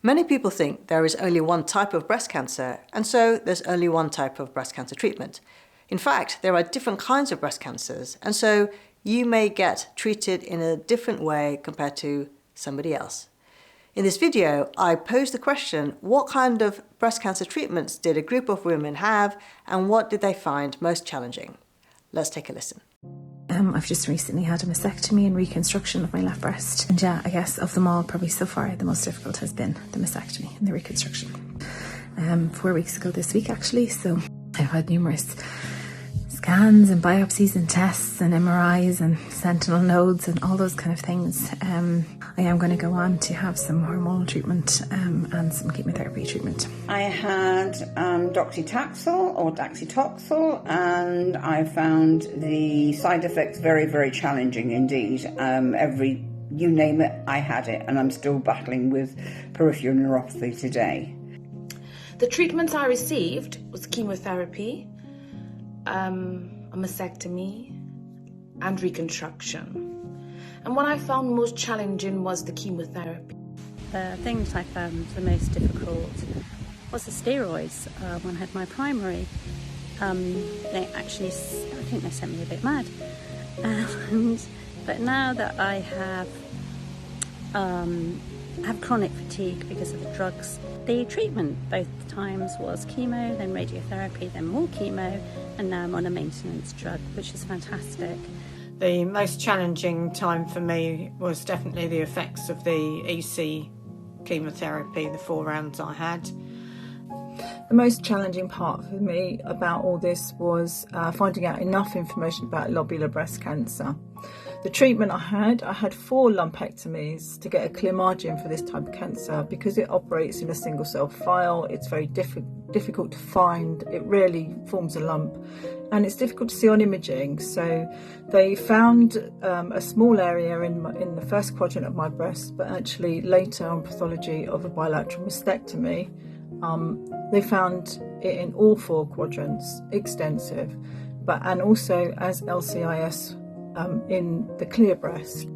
Many people think there is only one type of breast cancer, and so there's only one type of breast cancer treatment. In fact, there are different kinds of breast cancers, and so you may get treated in a different way compared to somebody else. In this video, I posed the question, what kind of breast cancer treatments did a group of women have, and what did they find most challenging? Let's take a listen. I've just recently had a mastectomy and reconstruction of my left breast. And yeah, I guess of them all, probably so far, the most difficult has been the mastectomy and the reconstruction. 4 weeks ago this week, actually. So I've had numerous scans and biopsies and tests and MRIs and sentinel nodes and all those kind of things. I am going to go on to have some hormonal treatment and some chemotherapy treatment. I had docetaxel or daxitoxel, and I found the side effects very, very challenging indeed. You name it, I had it, and I'm still battling with peripheral neuropathy today. The treatments I received was chemotherapy, a mastectomy, and reconstruction. And what I found most challenging was the chemotherapy. The things I found the most difficult was the steroids. When I had my primary, they actually, I think they sent me a bit mad. But now that I have chronic fatigue because of the drugs, the treatment both times was chemo, then radiotherapy, then more chemo, and now I'm on a maintenance drug, which is fantastic. The most challenging time for me was definitely the effects of the EC chemotherapy, the 4 rounds I had. The most challenging part for me about all this was finding out enough information about lobular breast cancer. The treatment I had 4 lumpectomies to get a clear margin for this type of cancer. Because it operates in a single cell file, it's very difficult to find. It rarely forms a lump, and it's difficult to see on imaging. So they found a small area in the first quadrant of my breast, but actually later on pathology of a bilateral mastectomy, they found it in all 4 quadrants, extensive, and also as LCIS in the clear breast.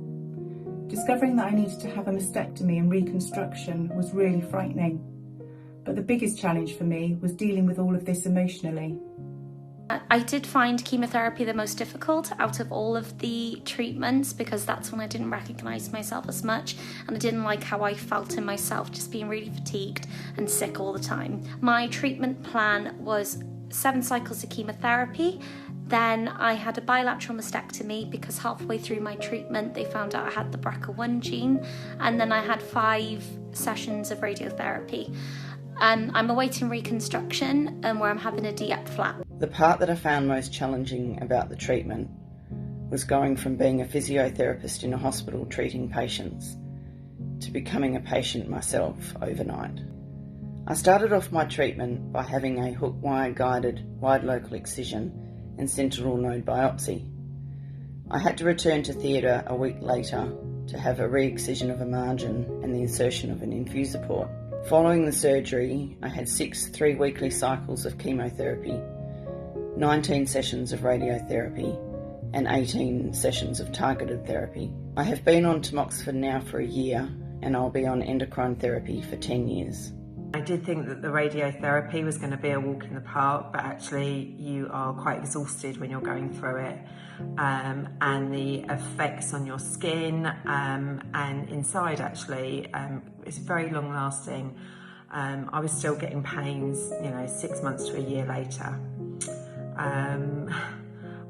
Discovering that I needed to have a mastectomy and reconstruction was really frightening. But the biggest challenge for me was dealing with all of this emotionally. I did find chemotherapy the most difficult out of all of the treatments, because that's when I didn't recognise myself as much, and I didn't like how I felt in myself, just being really fatigued and sick all the time. My treatment plan was 7 cycles of chemotherapy. Then I had a bilateral mastectomy because halfway through my treatment they found out I had the BRCA1 gene, and then I had 5 sessions of radiotherapy. I'm awaiting reconstruction where I'm having a DIEP flap. The part that I found most challenging about the treatment was going from being a physiotherapist in a hospital treating patients to becoming a patient myself overnight. I started off my treatment by having a hook wire guided wide local excision and sentinel node biopsy. I had to return to theatre a week later to have a re-excision of a margin and the insertion of an infuser port. Following the surgery, I had 6 3-weekly cycles of chemotherapy, 19 sessions of radiotherapy, and 18 sessions of targeted therapy. I have been on tamoxifen now for a year, and I'll be on endocrine therapy for 10 years. I did think that the radiotherapy was going to be a walk in the park, but actually you are quite exhausted when you're going through it, and the effects on your skin and inside actually is very long lasting. I was still getting pains, 6 months to a year later.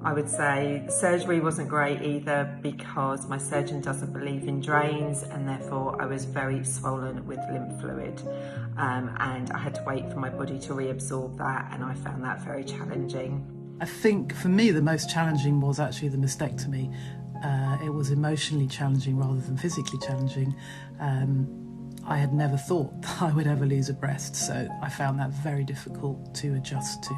I would say surgery wasn't great either, because my surgeon doesn't believe in drains, and therefore I was very swollen with lymph fluid, and I had to wait for my body to reabsorb that, and I found that very challenging. I think for me the most challenging was actually the mastectomy. It was emotionally challenging rather than physically challenging. I had never thought that I would ever lose a breast, so I found that very difficult to adjust to.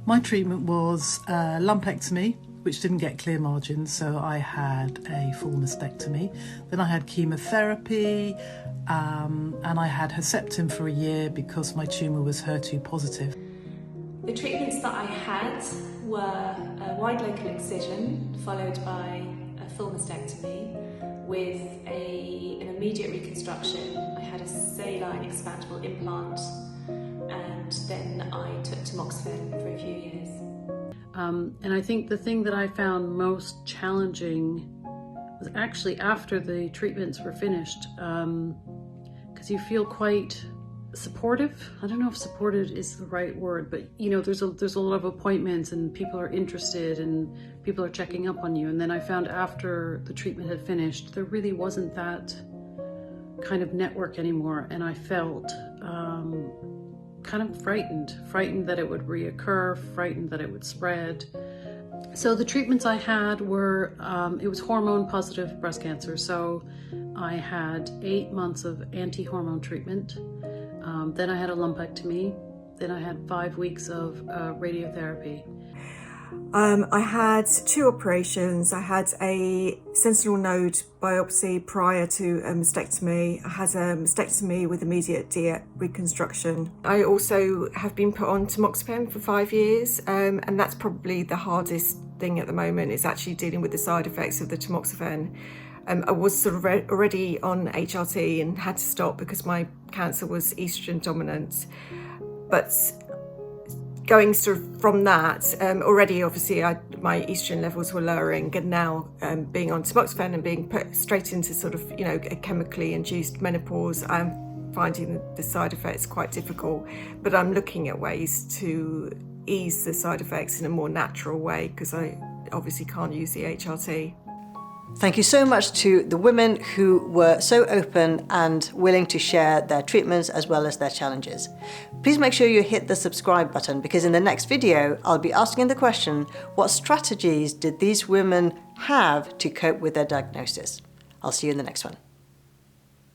My treatment was lumpectomy, which didn't get clear margins, so I had a full mastectomy. Then I had chemotherapy, and I had Herceptin for a year because my tumour was HER2 positive. The treatments that I had were a wide local excision followed by a full mastectomy with an immediate reconstruction. I had a cellular line expandable implant, and then I took tamoxifen for a few years. And I think the thing that I found most challenging was actually after the treatments were finished, because you feel quite supportive. I don't know if supported is the right word, but you know, there's a lot of appointments and people are interested and people are checking up on you. And then I found after the treatment had finished, there really wasn't that kind of network anymore, and I felt kind of frightened that it would reoccur, frightened that it would spread. So the treatments I had were, it was hormone positive breast cancer. So I had 8 months of anti-hormone treatment. Then I had a lumpectomy. Then I had 5 weeks of radiotherapy. I had 2 operations. I had a sentinel node biopsy prior to a mastectomy. I had a mastectomy with immediate reconstruction. I also have been put on tamoxifen for 5 years, and that's probably the hardest thing at the moment, is actually dealing with the side effects of the tamoxifen. I was sort of already on HRT and had to stop because my cancer was estrogen dominant. But going sort of from that, already obviously my estrogen levels were lowering, and now being on tamoxifen and being put straight into sort of, you know, a chemically induced menopause, I'm finding the side effects quite difficult. But I'm looking at ways to ease the side effects in a more natural way, because I obviously can't use the HRT. Thank you so much to the women who were so open and willing to share their treatments as well as their challenges. Please make sure you hit the subscribe button, because in the next video, I'll be asking the question, what strategies did these women have to cope with their diagnosis? I'll see you in the next one.